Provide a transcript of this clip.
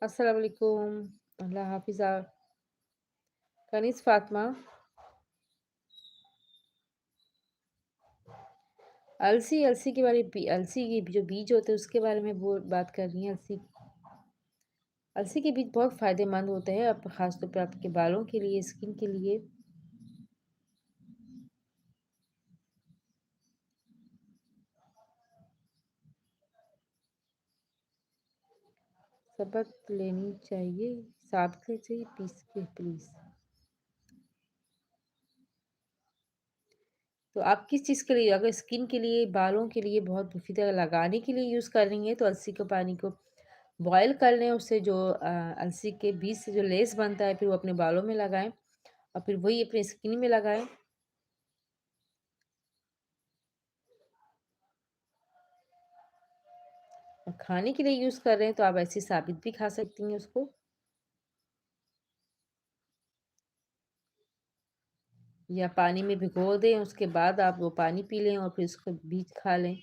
अस्सलाम वालेकुम, अल्लाह हाफ़िज़। कनीज़ फ़ातिमा, अलसी के बारे अलसी के जो बीज होते हैं उसके बारे में बात कर रही हैं। अलसी के बीज बहुत फ़ायदेमंद होते हैं, ख़ास तौर पे आपके बालों के लिए, स्किन के लिए। शपथ लेनी चाहिए, साबित से पीस के प्लीज़। तो आप किस चीज़ के लिए, अगर स्किन के लिए, बालों के लिए बहुत मुफ़ीद है, लगाने के लिए यूज़ कर रही हैं तो अलसी के पानी को बॉयल कर लें, उससे जो अलसी के बीज से जो लेस बनता है फिर वो अपने बालों में लगाएँ और फिर वही अपनी स्किन में लगाएँ। और खाने के लिए यूज़ कर रहे हैं तो आप ऐसे साबित भी खा सकती हैं उसको, या पानी में भिगो दें, उसके बाद आप वो पानी पी लें और फिर उसके बीज खा लें।